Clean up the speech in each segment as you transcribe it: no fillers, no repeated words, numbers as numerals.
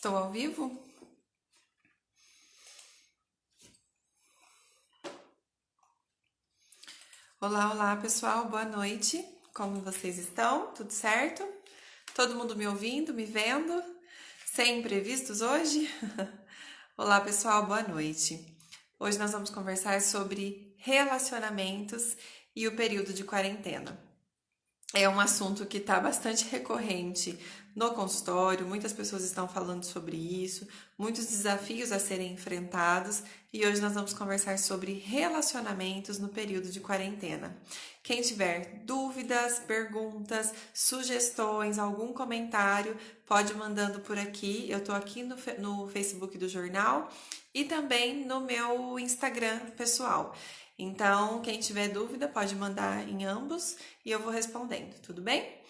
Estou ao vivo? Olá, olá pessoal, boa noite. Como vocês estão? Tudo certo? Todo mundo me ouvindo, me vendo? Sem imprevistos hoje? Olá pessoal, boa noite. Hoje nós vamos conversar sobre relacionamentos e o período de quarentena. É um assunto que está bastante recorrente no consultório, muitas pessoas estão falando sobre isso, muitos desafios a serem enfrentados e hoje nós vamos conversar sobre relacionamentos no período de quarentena. Quem tiver dúvidas, perguntas, sugestões, algum comentário, pode ir mandando por aqui. Eu estou aqui no Facebook do jornal e também no meu Instagram pessoal. Então, quem tiver dúvida pode mandar em ambos e eu vou respondendo, tudo bem?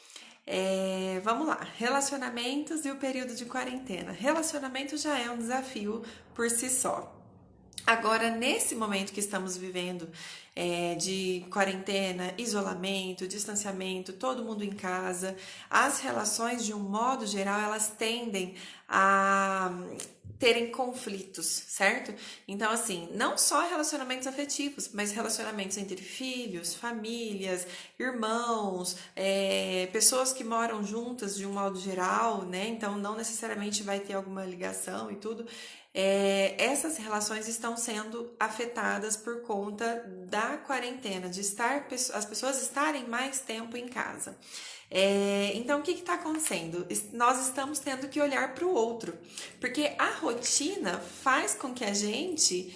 Vamos lá, relacionamentos e o período de quarentena. Relacionamento já é um desafio por si só. Agora, nesse momento que estamos vivendo, de quarentena, isolamento, distanciamento, todo mundo em casa, as relações, de um modo geral, elas tendem a terem conflitos, certo? Então, assim, não só relacionamentos afetivos, mas relacionamentos entre filhos, famílias, irmãos, pessoas que moram juntas de um modo geral, né? Então, não necessariamente vai ter alguma ligação e tudo. Essas relações estão sendo afetadas por conta da quarentena, de as pessoas estarem mais tempo em casa. Então, o que está acontecendo? Nós estamos tendo que olhar para o outro, porque a rotina faz com que a gente,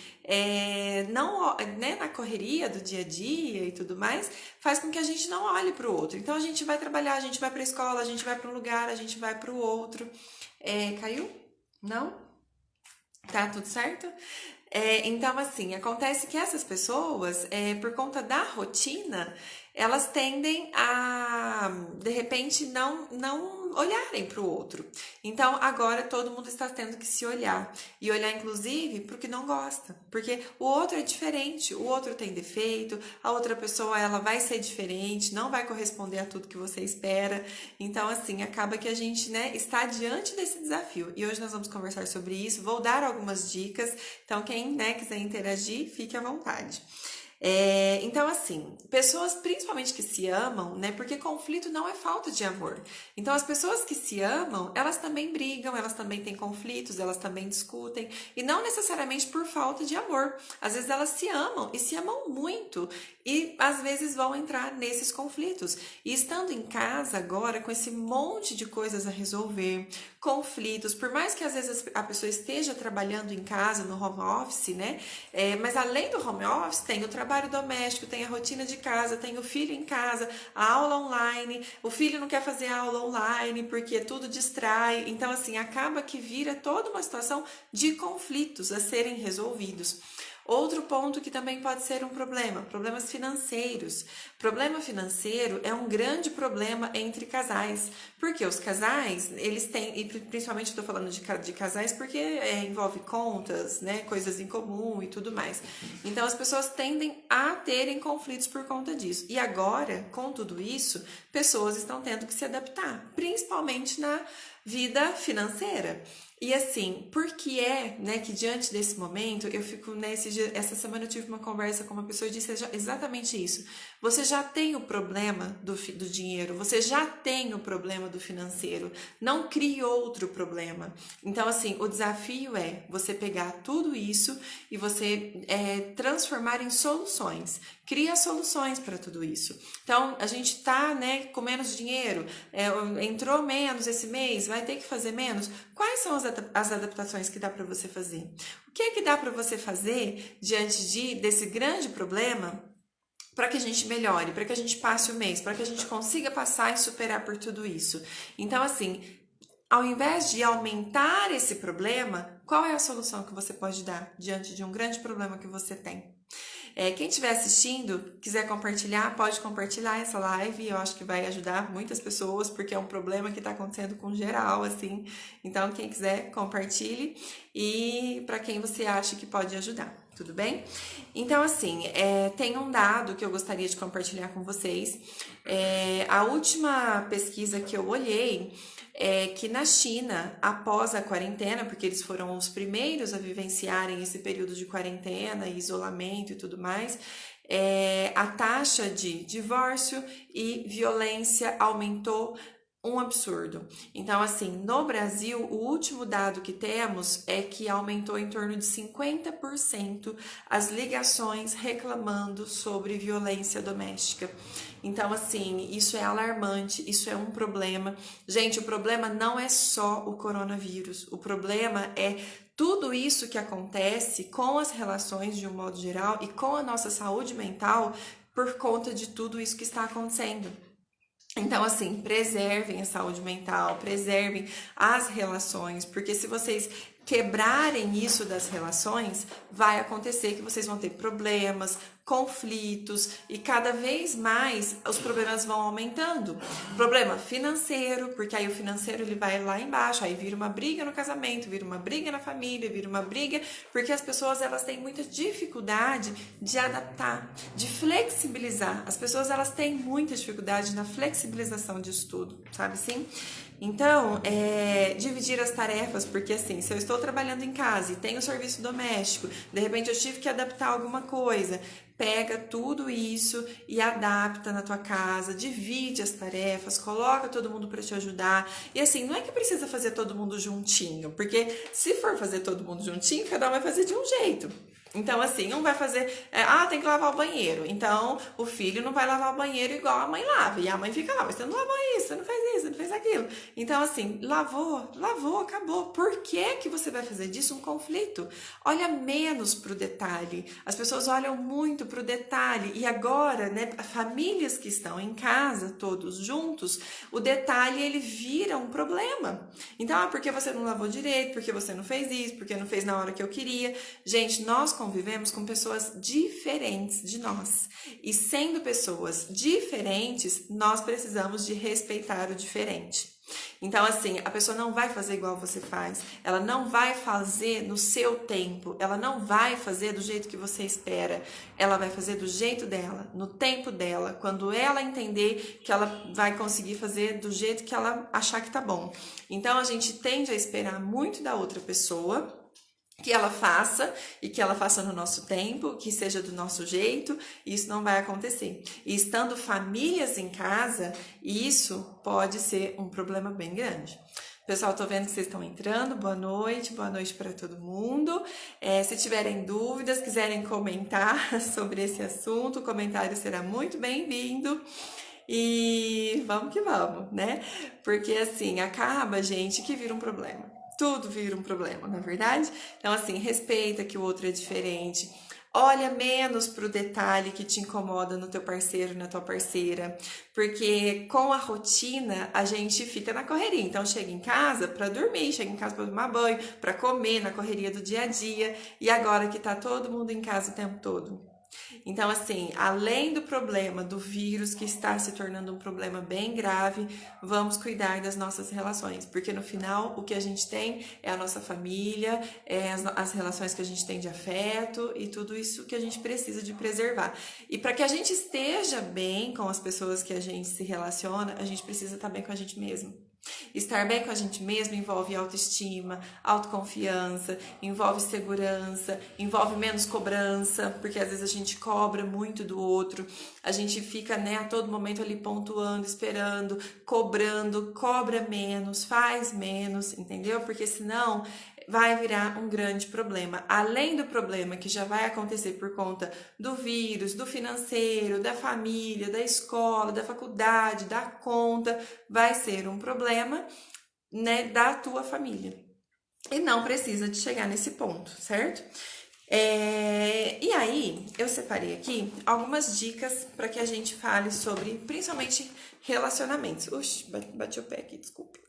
não, né, na correria do dia a dia e tudo mais, faz com que a gente não olhe para o outro. Então, a gente vai trabalhar, a gente vai para a escola, a gente vai para um lugar, a gente vai para o outro. Caiu? Não? Tá tudo certo? Então, assim, acontece que essas pessoas, por conta da rotina, elas tendem a, de repente, não olharem para o outro. Então, agora todo mundo está tendo que se olhar. E olhar, inclusive, para o que não gosta. Porque o outro é diferente, o outro tem defeito, a outra pessoa, ela vai ser diferente, não vai corresponder a tudo que você espera. Então, assim, acaba que a gente, né, está diante desse desafio. E hoje nós vamos conversar sobre isso, vou dar algumas dicas. Então, quem, né, quiser interagir, fique à vontade. Então, assim, pessoas principalmente que se amam, né? Porque conflito não é falta de amor. Então, as pessoas que se amam, elas também brigam, elas também têm conflitos, elas também discutem, e não necessariamente por falta de amor. Às vezes elas se amam e se amam muito, e às vezes vão entrar nesses conflitos. E estando em casa agora, com esse monte de coisas a resolver, conflitos, por mais que às vezes a pessoa esteja trabalhando em casa, no home office, né? Mas além do home office, tem o trabalho doméstico, tem a rotina de casa, tem o filho em casa, a aula online, o filho não quer fazer aula online porque tudo distrai. Então, assim, acaba que vira toda uma situação de conflitos a serem resolvidos. Outro ponto que também pode ser um problema, problemas financeiros. Problema financeiro é um grande problema entre casais, porque os casais, eles têm, e principalmente estou falando de casais porque envolve contas, né, coisas em comum e tudo mais. Então as pessoas tendem a terem conflitos por conta disso. E agora, com tudo isso, pessoas estão tendo que se adaptar, principalmente na vida financeira. E assim, por que né, que diante desse momento, eu fico essa semana eu tive uma conversa com uma pessoa e disse exatamente isso. Você já tem o problema do dinheiro, você já tem o problema do financeiro, não crie outro problema. Então, assim, o desafio é você pegar tudo isso e você transformar em soluções. Cria soluções para tudo isso. Então, a gente tá, né, com menos dinheiro, entrou menos esse mês, vai ter que fazer menos. Quais são as adaptações que dá para você fazer? O que é que dá para você fazer diante desse grande problema para que a gente melhore, para que a gente passe o mês, para que a gente consiga passar e superar por tudo isso? Então, assim, ao invés de aumentar esse problema, qual é a solução que você pode dar diante de um grande problema que você tem? Quem estiver assistindo, quiser compartilhar, pode compartilhar essa live. Eu acho que vai ajudar muitas pessoas, porque é um problema que está acontecendo com geral, assim. Então, quem quiser, compartilhe. E para quem você acha que pode ajudar. tudo bem? Então, assim, tem um dado que eu gostaria de compartilhar com vocês. A última pesquisa que eu olhei é que na China, após a quarentena, porque eles foram os primeiros a vivenciarem esse período de quarentena, isolamento e tudo mais, a taxa de divórcio e violência aumentou um absurdo. Então, assim, no Brasil, o último dado que temos é que aumentou em torno de 50% as ligações reclamando sobre violência doméstica. Então, assim, isso é alarmante, isso é um problema. Gente, o problema não é só o coronavírus, o problema é tudo isso que acontece com as relações de um modo geral e com a nossa saúde mental por conta de tudo isso que está acontecendo. Então, assim, preservem a saúde mental, preservem as relações, porque se vocês quebrarem isso das relações, vai acontecer que vocês vão ter problemas, conflitos e cada vez mais os problemas vão aumentando. Problema financeiro, porque aí o financeiro ele vai lá embaixo, aí vira uma briga no casamento, vira uma briga na família, vira uma briga, porque as pessoas elas têm muita dificuldade de adaptar, de flexibilizar. As pessoas elas têm muita dificuldade na flexibilização disso tudo, sabe assim? Então, dividir as tarefas, porque assim, se eu estou trabalhando em casa e tenho serviço doméstico, de repente eu tive que adaptar alguma coisa, pega tudo isso e adapta na tua casa, divide as tarefas, coloca todo mundo para te ajudar. E assim, não é que precisa fazer todo mundo juntinho, porque se for fazer todo mundo juntinho, cada um vai fazer de um jeito. Então, assim, um vai fazer, tem que lavar o banheiro. Então, o filho não vai lavar o banheiro igual a mãe lava. E a mãe fica lá, mas você não lavou isso, você não fez isso, você não fez aquilo. Então, assim, lavou, acabou. Por que você vai fazer disso um conflito? Olha menos pro detalhe. As pessoas olham muito pro detalhe. E agora, né, famílias que estão em casa, todos juntos, o detalhe, ele vira um problema. Então, porque você não lavou direito, porque você não fez isso, porque não fez na hora que eu queria. Gente, nós convivemos com pessoas diferentes de nós. E sendo pessoas diferentes, nós precisamos de respeitar o diferente. Então, assim, a pessoa não vai fazer igual você faz, ela não vai fazer no seu tempo, ela não vai fazer do jeito que você espera, ela vai fazer do jeito dela, no tempo dela, quando ela entender que ela vai conseguir fazer do jeito que ela achar que tá bom. Então, a gente tende a esperar muito da outra pessoa, que ela faça e que ela faça no nosso tempo, que seja do nosso jeito, e isso não vai acontecer. E estando famílias em casa, isso pode ser um problema bem grande. Pessoal, tô vendo que vocês estão entrando, boa noite para todo mundo. Se tiverem dúvidas, quiserem comentar sobre esse assunto, o comentário será muito bem-vindo. E vamos que vamos, né? Porque assim, acaba, gente, que vira um problema. Tudo vira um problema, não é verdade? Então, assim, respeita que o outro é diferente. Olha menos pro detalhe que te incomoda no teu parceiro, na tua parceira. Porque com a rotina, a gente fica na correria. Então, chega em casa para dormir, chega em casa para tomar banho, para comer, na correria do dia a dia. E agora que tá todo mundo em casa o tempo todo. Então, assim, além do problema do vírus que está se tornando um problema bem grave, vamos cuidar das nossas relações, porque no final o que a gente tem é a nossa família, as relações que a gente tem de afeto e tudo isso que a gente precisa de preservar. E para que a gente esteja bem com as pessoas que a gente se relaciona, a gente precisa estar bem com a gente mesmo. Estar bem com a gente mesmo envolve autoestima, autoconfiança, envolve segurança, envolve menos cobrança, porque às vezes a gente cobra muito do outro, a gente fica, né, a todo momento ali pontuando, esperando, cobrando, cobra menos, faz menos, entendeu? Porque senão vai virar um grande problema. Além do problema que já vai acontecer por conta do vírus, do financeiro, da família, da escola, da faculdade, da conta, vai ser um problema, né, da tua família. E não precisa de chegar nesse ponto, certo? E aí, eu separei aqui algumas dicas para que a gente fale sobre, principalmente, relacionamentos. Uxi, bati o pé aqui, desculpa.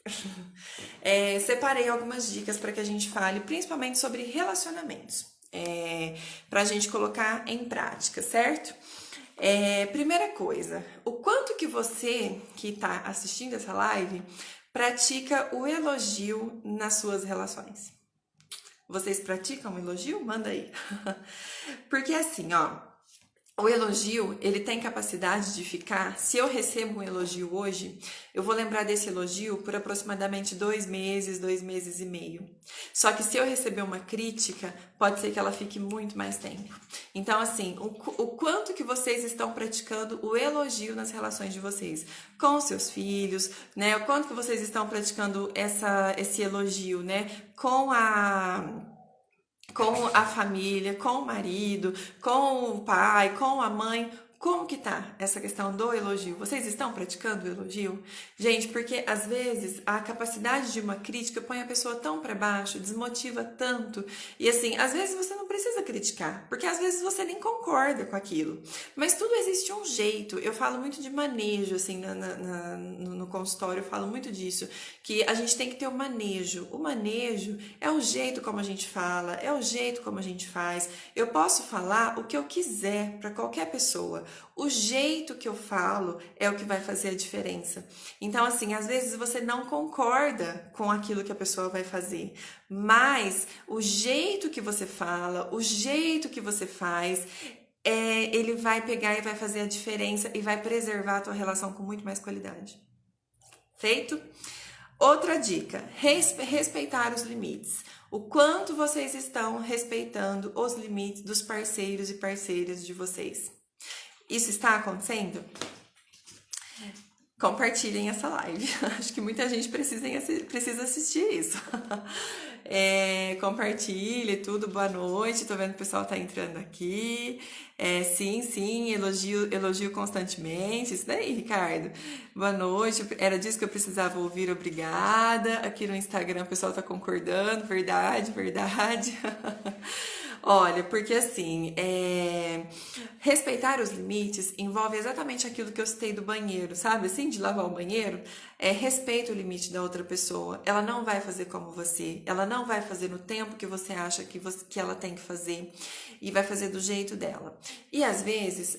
Separei algumas dicas para que a gente fale, principalmente, sobre relacionamentos, para a gente colocar em prática, certo? Primeira coisa, o quanto que você que está assistindo essa live pratica o elogio nas suas relações? Vocês praticam o elogio? Manda aí. Porque assim, ó, o elogio, ele tem capacidade de ficar. Se eu recebo um elogio hoje, eu vou lembrar desse elogio por aproximadamente 2 meses e meio. Só que se eu receber uma crítica, pode ser que ela fique muito mais tempo. Então, assim, o quanto que vocês estão praticando o elogio nas relações de vocês com os seus filhos, né? O quanto que vocês estão praticando esse elogio, né? Com a família, com o marido, com o pai, com a mãe. Como que tá essa questão do elogio? Vocês estão praticando o elogio? Gente, porque às vezes a capacidade de uma crítica põe a pessoa tão para baixo, desmotiva tanto. E assim, às vezes você não precisa criticar, porque às vezes você nem concorda com aquilo. Mas tudo existe um jeito. Eu falo muito de manejo, assim, no consultório, eu falo muito disso, que a gente tem que ter o manejo. O manejo é o jeito como a gente fala, é o jeito como a gente faz. Eu posso falar o que eu quiser para qualquer pessoa. O jeito que eu falo é o que vai fazer a diferença. Então, assim, às vezes você não concorda com aquilo que a pessoa vai fazer, mas o jeito que você fala, o jeito que você faz, ele vai pegar e vai fazer a diferença e vai preservar a tua relação com muito mais qualidade. Feito? Outra dica, respeitar os limites. O quanto vocês estão respeitando os limites dos parceiros e parceiras de vocês. Isso está acontecendo? Compartilhem essa live. Acho que muita gente precisa assistir isso. Compartilhe tudo, boa noite. Tô vendo que o pessoal tá entrando aqui. Sim, elogio constantemente. Isso daí, Ricardo. Boa noite. Era disso que eu precisava ouvir, obrigada. Aqui no Instagram o pessoal tá concordando, verdade. Olha, porque assim, respeitar os limites envolve exatamente aquilo que eu citei do banheiro, sabe? Assim, de lavar o banheiro, respeita o limite da outra pessoa. Ela não vai fazer como você, ela não vai fazer no tempo que você acha que ela tem que fazer e vai fazer do jeito dela. E às vezes,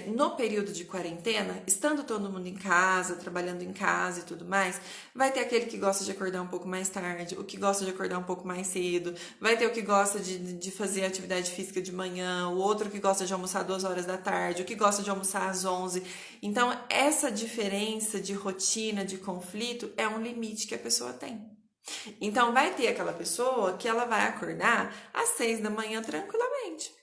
no período de quarentena, estando todo mundo em casa, trabalhando em casa e tudo mais, vai ter aquele que gosta de acordar um pouco mais tarde, o que gosta de acordar um pouco mais cedo, vai ter o que gosta de fazer atividade física de manhã, o outro que gosta de almoçar 2 horas da tarde, o que gosta de almoçar às 11. Então, essa diferença de rotina, de conflito, é um limite que a pessoa tem. Então, vai ter aquela pessoa que ela vai acordar às 6 da manhã tranquilamente.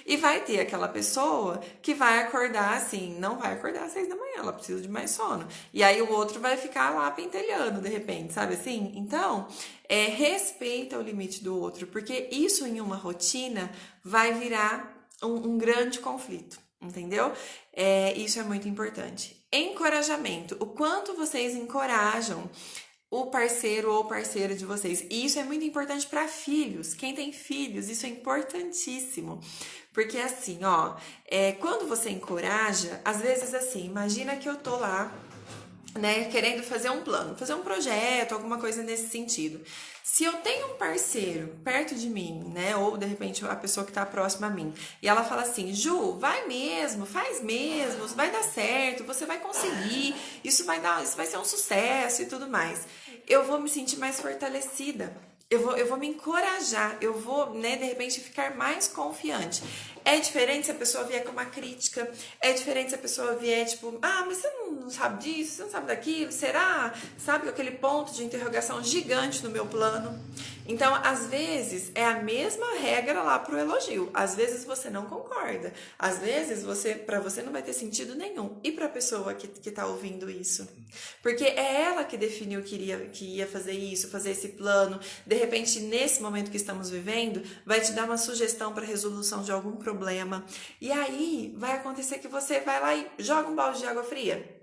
E vai ter aquela pessoa que vai acordar assim, não vai acordar às 6 da manhã, ela precisa de mais sono. E aí o outro vai ficar lá pentelhando de repente, sabe assim? Então, respeita o limite do outro, porque isso em uma rotina vai virar um grande conflito, entendeu? Isso é muito importante. Encorajamento. O quanto vocês encorajam o parceiro ou parceira de vocês. E isso é muito importante para filhos. Quem tem filhos, isso é importantíssimo. Porque assim, ó, quando você encoraja, às vezes assim, imagina que eu tô lá, né, querendo fazer um plano, fazer um projeto, alguma coisa nesse sentido. Se eu tenho um parceiro perto de mim, né, ou de repente a pessoa que tá próxima a mim, e ela fala assim, Ju, vai mesmo, faz mesmo, vai dar certo, você vai conseguir, isso vai ser um sucesso e tudo mais. Eu vou me sentir mais fortalecida. Eu vou me encorajar, eu vou, né, de repente ficar mais confiante. É diferente se a pessoa vier com uma crítica, é diferente se a pessoa vier tipo, mas você não sabe disso, você não sabe daquilo, será? Sabe, aquele ponto de interrogação gigante no meu plano. Então, às vezes, é a mesma regra lá pro elogio. Às vezes você não concorda, às vezes para você não vai ter sentido nenhum. E para a pessoa que tá ouvindo isso? Porque é ela que definiu que ia fazer isso, fazer esse plano. De repente, nesse momento que estamos vivendo, vai te dar uma sugestão para resolução de algum problema. E aí, vai acontecer que você vai lá e joga um balde de água fria.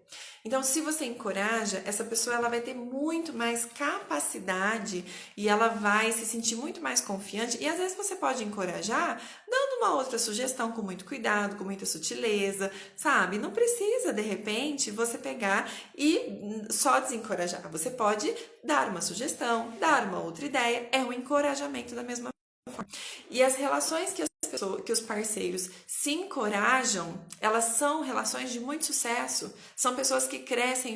Então, se você encoraja, essa pessoa ela vai ter muito mais capacidade e ela vai se sentir muito mais confiante. E às vezes você pode encorajar dando uma outra sugestão com muito cuidado, com muita sutileza, sabe? Não precisa, de repente, você pegar e só desencorajar. Você pode dar uma sugestão, dar uma outra ideia. É um encorajamento da mesma forma. E as relações que os parceiros se encorajam, elas são relações de muito sucesso. São pessoas que crescem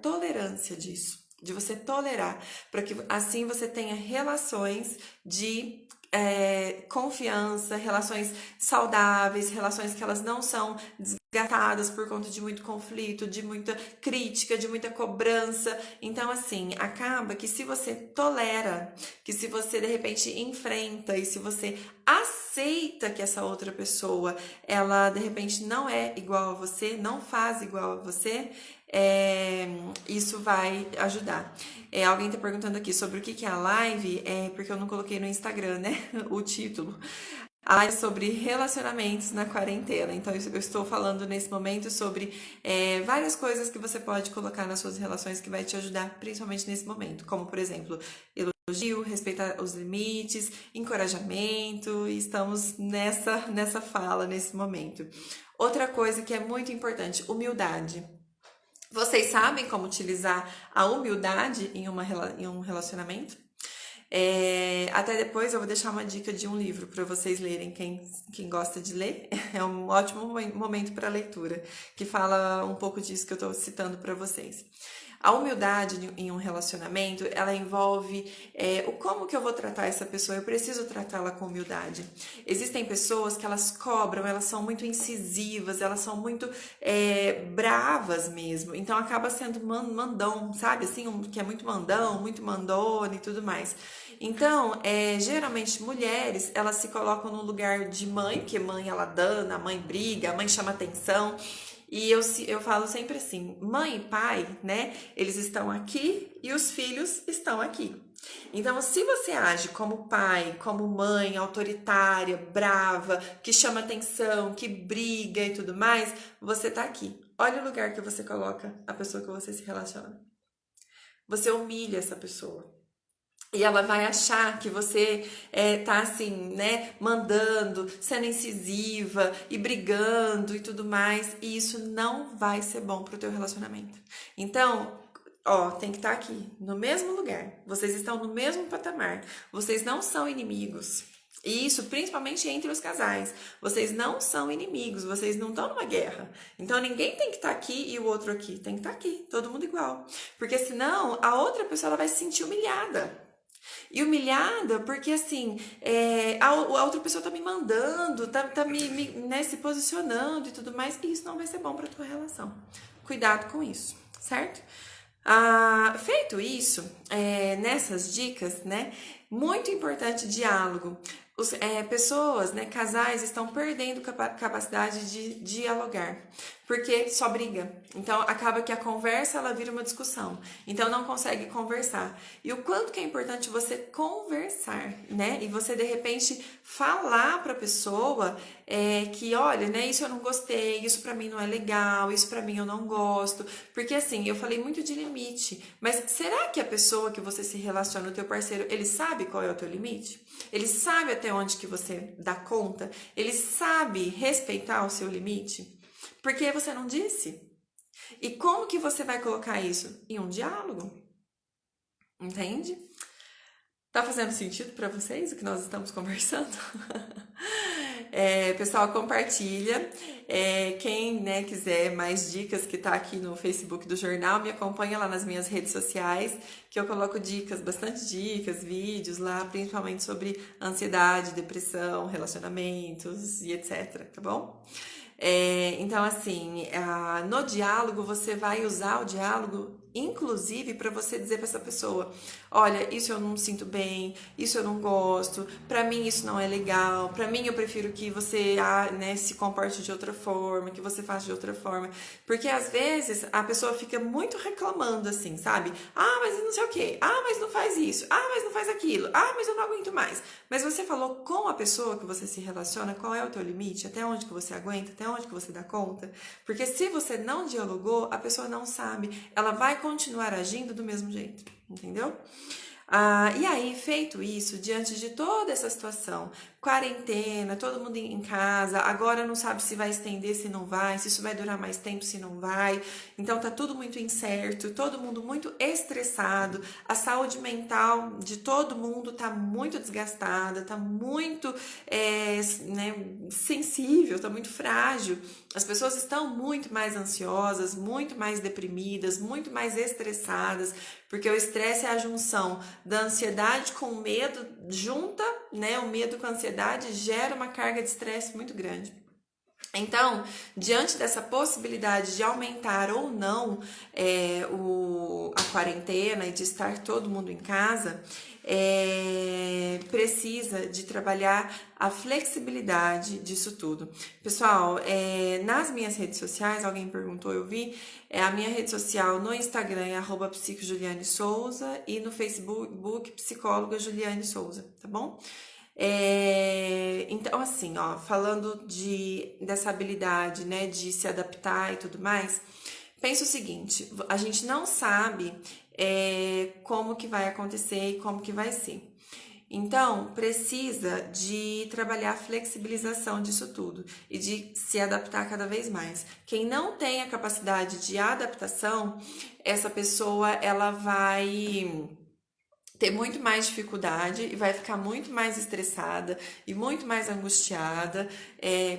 tolerância disso, de você tolerar, para que assim você tenha relações de confiança, relações saudáveis, relações que elas não são desgastadas por conta de muito conflito, de muita crítica, de muita cobrança. Então, assim, acaba que se você tolera, que se você de repente enfrenta e se você aceita que essa outra pessoa, ela de repente não é igual a você, não faz igual a você, isso vai ajudar. Alguém tá perguntando aqui sobre o que é a live, porque eu não coloquei no Instagram, né, o título. A live é sobre relacionamentos na quarentena. Então, eu estou falando nesse momento sobre várias coisas que você pode colocar nas suas relações que vai te ajudar, principalmente nesse momento. Como, por exemplo, elogio, respeitar os limites, encorajamento. E estamos nessa fala, nesse momento. Outra coisa que é muito importante, humildade. Vocês sabem como utilizar a humildade em um relacionamento? Até depois eu vou deixar uma dica de um livro para vocês lerem, quem gosta de ler. É um ótimo momento para leitura, que fala um pouco disso que eu estou citando para vocês. A humildade em um relacionamento, ela envolve o como que eu vou tratar essa pessoa, eu preciso tratá-la com humildade. Existem pessoas que elas cobram, elas são muito incisivas, elas são muito bravas mesmo, então acaba sendo mandão, sabe, assim, que é muito mandão, muito mandona e tudo mais. Então, geralmente mulheres, elas se colocam no lugar de mãe, porque mãe ela dana, a mãe briga, a mãe chama atenção. E eu falo sempre assim, mãe e pai, né, eles estão aqui e os filhos estão aqui. Então, se você age como pai, como mãe, autoritária, brava, que chama atenção, que briga e tudo mais, você tá aqui. Olha o lugar que você coloca a pessoa que você se relaciona. Você humilha essa pessoa. E ela vai achar que você tá assim, né, mandando, sendo incisiva e brigando e tudo mais. E isso não vai ser bom pro teu relacionamento. Então, tem que estar aqui, no mesmo lugar. Vocês estão no mesmo patamar. Vocês não são inimigos. E isso principalmente entre os casais. Vocês não são inimigos, vocês não estão numa guerra. Então ninguém tem que estar aqui e o outro aqui. Tem que estar aqui, todo mundo igual. Porque senão a outra pessoa ela vai se sentir humilhada. E humilhada porque, assim, a outra pessoa tá me mandando, tá me se posicionando e tudo mais, e isso não vai ser bom pra tua relação. Cuidado com isso, certo? Feito isso, nessas dicas, né, muito importante diálogo. Pessoas, né, casais estão perdendo capacidade de dialogar, porque só briga. Então, acaba que a conversa, ela vira uma discussão. Então, não consegue conversar. E o quanto que é importante você conversar, né? E você, de repente, falar pra pessoa que, olha, né, isso eu não gostei, isso pra mim não é legal, isso pra mim eu não gosto. Porque, assim, eu falei muito de limite. Mas será que a pessoa que você se relaciona, o teu parceiro, ele sabe qual é o teu limite? Ele sabe até onde que você dá conta? Ele sabe respeitar o seu limite? Porque você não disse? E como que você vai colocar isso? Em um diálogo. Entende? Tá fazendo sentido para vocês o que nós estamos conversando? Pessoal, compartilha. Quem quiser mais dicas que tá aqui no Facebook do jornal, me acompanha lá nas minhas redes sociais, que eu coloco dicas, bastante dicas, vídeos lá, principalmente sobre ansiedade, depressão, relacionamentos e etc, tá bom? Então, assim, no diálogo, você vai usar o diálogo, inclusive, para você dizer para essa pessoa, olha, isso eu não me sinto bem, isso eu não gosto, para mim isso não é legal, para mim eu prefiro que você se comporte de outra forma, que você faça de outra forma, porque às vezes a pessoa fica muito reclamando assim, sabe? Mas não sei o quê, mas não faz isso, mas não faz aquilo, mas eu não aguento mais. Mas você falou com a pessoa que você se relaciona, qual é o teu limite, até onde que você aguenta, até onde que você dá conta? Porque se você não dialogou, a pessoa não sabe, ela vai continuar agindo do mesmo jeito, entendeu? E aí, feito isso, diante de toda essa situação, quarentena, todo mundo em casa, agora não sabe se vai estender, se não vai, se isso vai durar mais tempo, se não vai. Então tá tudo muito incerto, todo mundo muito estressado, a saúde mental de todo mundo tá muito desgastada, tá muito né, sensível, tá muito frágil. As pessoas estão muito mais ansiosas, muito mais deprimidas, muito mais estressadas, porque o estresse é a junção da ansiedade com o medo, junta, né? O medo com a ansiedade gera uma carga de estresse muito grande. Então, diante dessa possibilidade de aumentar ou não a quarentena e de estar todo mundo em casa, precisa de trabalhar a flexibilidade disso tudo. Pessoal, nas minhas redes sociais, alguém perguntou, eu vi, a minha rede social no Instagram é @psicojulianesouza e no Facebook psicóloga Juliane Souza, tá bom? Então, assim, ó, falando dessa habilidade, né, de se adaptar e tudo mais, pensa o seguinte, a gente não sabe como que vai acontecer e como que vai ser. Então, precisa de trabalhar a flexibilização disso tudo e de se adaptar cada vez mais. Quem não tem a capacidade de adaptação, essa pessoa, ela vai ter muito mais dificuldade e vai ficar muito mais estressada e muito mais angustiada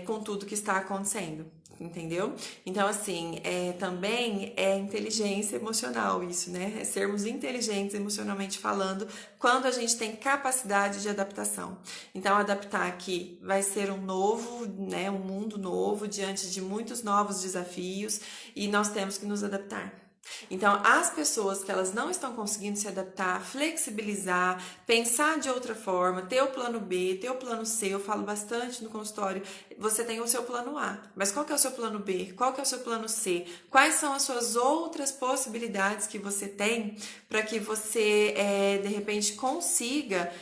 com tudo que está acontecendo, entendeu? Então, assim, também é inteligência emocional isso, né? É sermos inteligentes emocionalmente falando quando a gente tem capacidade de adaptação. Então, adaptar aqui vai ser um novo, né? Um mundo novo diante de muitos novos desafios e nós temos que nos adaptar. Então, as pessoas que elas não estão conseguindo se adaptar, flexibilizar, pensar de outra forma, ter o plano B, ter o plano C, eu falo bastante no consultório, você tem o seu plano A, mas qual que é o seu plano B? Qual que é o seu plano C? Quais são as suas outras possibilidades que você tem para que você, de repente, consiga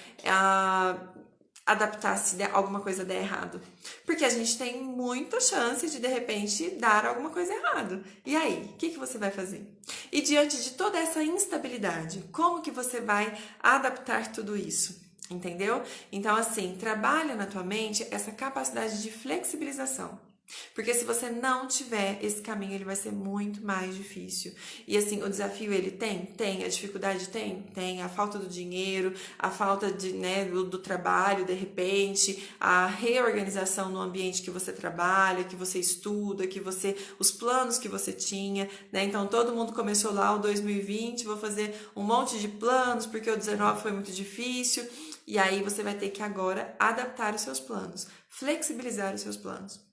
adaptar se alguma coisa der errado. Porque a gente tem muita chance de repente, dar alguma coisa errado. E aí, o que você vai fazer? E diante de toda essa instabilidade, como que você vai adaptar tudo isso? Entendeu? Então, assim, trabalha na tua mente essa capacidade de flexibilização. Porque se você não tiver esse caminho, ele vai ser muito mais difícil. E assim, o desafio ele tem, a dificuldade tem, a falta do dinheiro, a falta do trabalho, de repente, a reorganização no ambiente que você trabalha, que você estuda, os planos que você tinha, né? Então todo mundo começou lá o 2020, vou fazer um monte de planos, porque o 19 foi muito difícil, e aí você vai ter que agora adaptar os seus planos, flexibilizar os seus planos.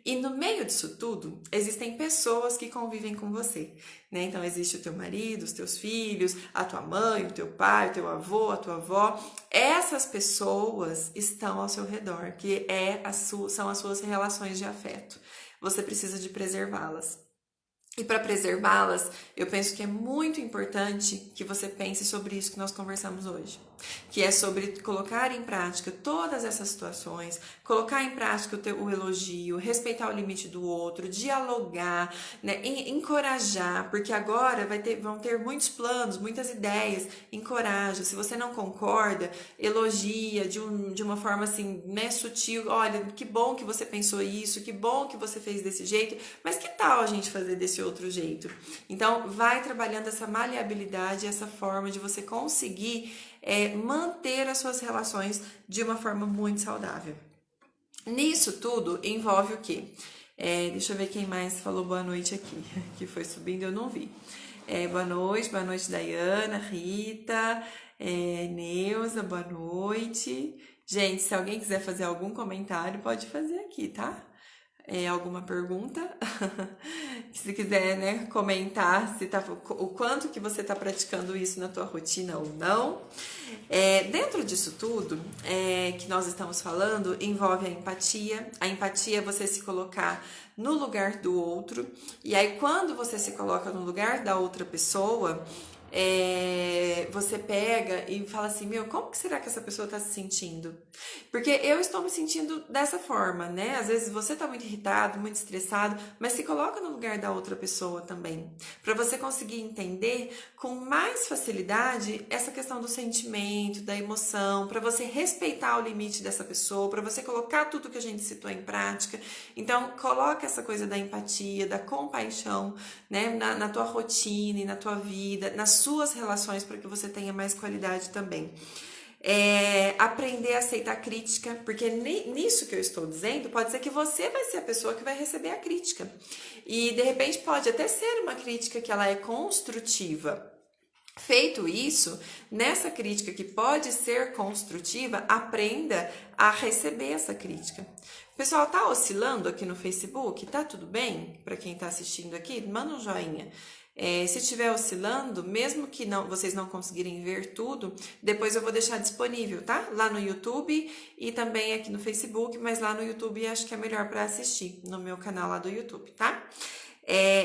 E no meio disso tudo, existem pessoas que convivem com você, né? Então, existe o teu marido, os teus filhos, a tua mãe, o teu pai, o teu avô, a tua avó. Essas pessoas estão ao seu redor, que são as suas relações de afeto. Você precisa de preservá-las. E para preservá-las, eu penso que é muito importante que você pense sobre isso que nós conversamos hoje, que é sobre colocar em prática todas essas situações, colocar em prática o elogio, respeitar o limite do outro, dialogar, né, encorajar, porque agora vão ter muitos planos, muitas ideias, encoraja. Se você não concorda, elogia de uma forma assim, né, sutil. Olha, que bom que você pensou isso, que bom que você fez desse jeito, mas que tal a gente fazer desse outro jeito? Então, vai trabalhando essa maleabilidade, essa forma de você conseguir manter as suas relações de uma forma muito saudável. Nisso tudo envolve o quê? Deixa eu ver quem mais falou boa noite aqui, que foi subindo, eu não vi. Boa noite, Dayana, Rita, Neuza, boa noite. Gente, se alguém quiser fazer algum comentário, pode fazer aqui, tá? Alguma pergunta? Se quiser, né, comentar o quanto que você está praticando isso na tua rotina ou não. Dentro disso tudo que nós estamos falando, envolve a empatia. A empatia é você se colocar no lugar do outro. E aí, quando você se coloca no lugar da outra pessoa, você pega e fala assim, meu, como que será que essa pessoa tá se sentindo? Porque eu estou me sentindo dessa forma, né? Às vezes você tá muito irritado, muito estressado, mas se coloca no lugar da outra pessoa também, para você conseguir entender com mais facilidade essa questão do sentimento, da emoção, para você respeitar o limite dessa pessoa, para você colocar tudo que a gente citou em prática. Então, coloca essa coisa da empatia, da compaixão, né, na tua rotina e na tua vida, nas suas relações, para que você tenha mais qualidade também. Aprender a aceitar crítica, porque nisso que eu estou dizendo, pode ser que você vai ser a pessoa que vai receber a crítica. E de repente pode até ser uma crítica que ela é construtiva. Feito isso, nessa crítica que pode ser construtiva, aprenda a receber essa crítica. O pessoal tá oscilando aqui no Facebook? Tá tudo bem? Para quem tá assistindo aqui, manda um joinha. Se estiver oscilando, mesmo que vocês não conseguirem ver tudo, depois eu vou deixar disponível, tá? Lá no YouTube e também aqui no Facebook, mas lá no YouTube acho que é melhor para assistir, no meu canal lá do YouTube, tá?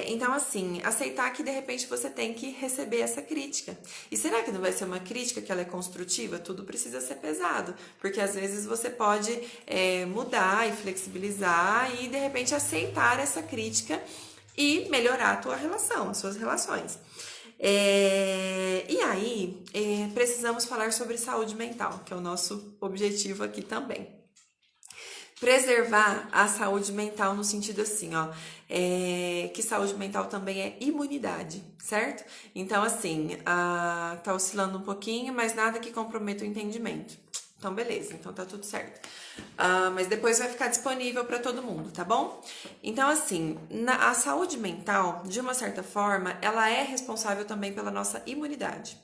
Então, assim, aceitar que de repente você tem que receber essa crítica. E será que não vai ser uma crítica que ela é construtiva? Tudo precisa ser pesado, porque às vezes você pode mudar e flexibilizar e de repente aceitar essa crítica e melhorar a tua relação, as suas relações. E aí, precisamos falar sobre saúde mental, que é o nosso objetivo aqui também. Preservar a saúde mental no sentido assim, ó, que saúde mental também é imunidade, certo? Então, assim, tá oscilando um pouquinho, mas nada que comprometa o entendimento. Então, beleza, então tá tudo certo. Mas depois vai ficar disponível para todo mundo, tá bom? Então, assim, a saúde mental, de uma certa forma, ela é responsável também pela nossa imunidade.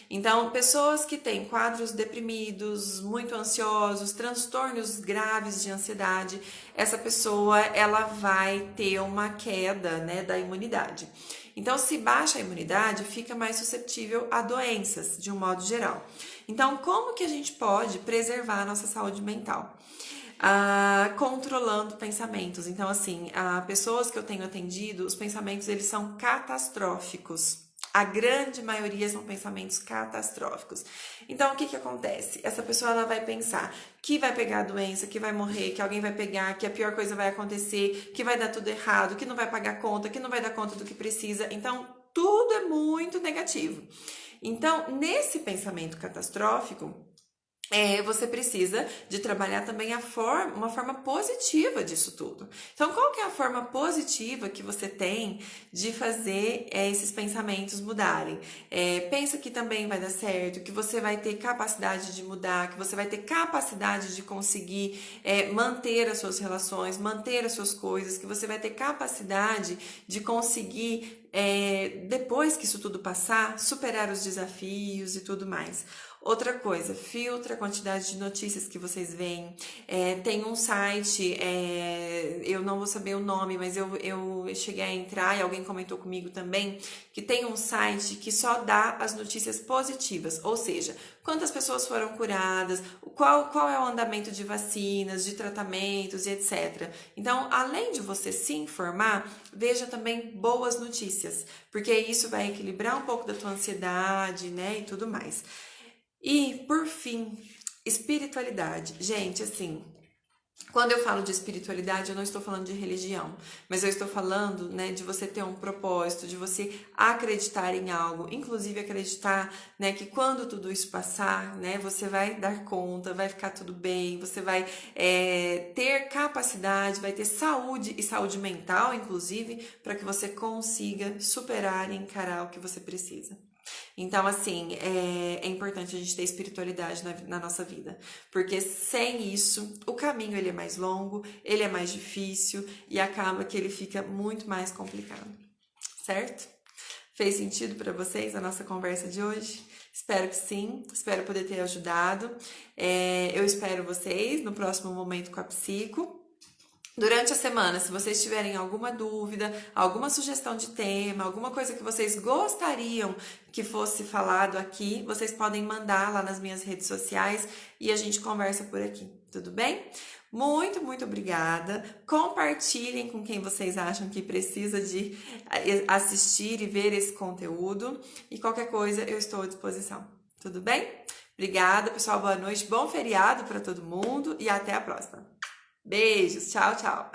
Então, pessoas que têm quadros deprimidos, muito ansiosos, transtornos graves de ansiedade, essa pessoa, ela vai ter uma queda, né, da imunidade. Então, se baixa a imunidade, fica mais suscetível a doenças, de um modo geral. Então, como que a gente pode preservar a nossa saúde mental? Controlando pensamentos. Então, assim, pessoas que eu tenho atendido, os pensamentos, eles são catastróficos. A grande maioria são pensamentos catastróficos. Então, o que que acontece? Essa pessoa, ela vai pensar que vai pegar a doença, que vai morrer, que alguém vai pegar, que a pior coisa vai acontecer, que vai dar tudo errado, que não vai pagar conta, que não vai dar conta do que precisa. Então, tudo é muito negativo. Então, nesse pensamento catastrófico, você precisa de trabalhar também uma forma positiva disso tudo. Então, qual que é a forma positiva que você tem de fazer esses pensamentos mudarem? Pensa que também vai dar certo, que você vai ter capacidade de mudar, que você vai ter capacidade de conseguir manter as suas relações, manter as suas coisas, que você vai ter capacidade de conseguir, depois que isso tudo passar, superar os desafios e tudo mais. Outra coisa, filtra a quantidade de notícias que vocês veem. Tem um site, eu não vou saber o nome, mas eu cheguei a entrar e alguém comentou comigo também, que tem um site que só dá as notícias positivas, ou seja, quantas pessoas foram curadas, qual é o andamento de vacinas, de tratamentos e etc. Então, além de você se informar, veja também boas notícias, porque isso vai equilibrar um pouco da tua ansiedade, né, e tudo mais. E, por fim, espiritualidade. Gente, assim, quando eu falo de espiritualidade, eu não estou falando de religião, mas eu estou falando, né, de você ter um propósito, de você acreditar em algo, inclusive acreditar, né, que quando tudo isso passar, né, você vai dar conta, vai ficar tudo bem, você vai ter capacidade, vai ter saúde e saúde mental, inclusive, para que você consiga superar e encarar o que você precisa. Então, assim, é importante a gente ter espiritualidade na nossa vida, porque sem isso, o caminho ele é mais longo, ele é mais difícil e acaba que ele fica muito mais complicado, certo? Fez sentido para vocês a nossa conversa de hoje? Espero que sim, espero poder ter ajudado. Eu espero vocês no próximo Momento com a Psico. Durante a semana, se vocês tiverem alguma dúvida, alguma sugestão de tema, alguma coisa que vocês gostariam que fosse falado aqui, vocês podem mandar lá nas minhas redes sociais e a gente conversa por aqui, tudo bem? Muito, muito obrigada. Compartilhem com quem vocês acham que precisa de assistir e ver esse conteúdo. E qualquer coisa, eu estou à disposição. Tudo bem? Obrigada, pessoal. Boa noite. Bom feriado para todo mundo e até a próxima. Beijos. Tchau, tchau.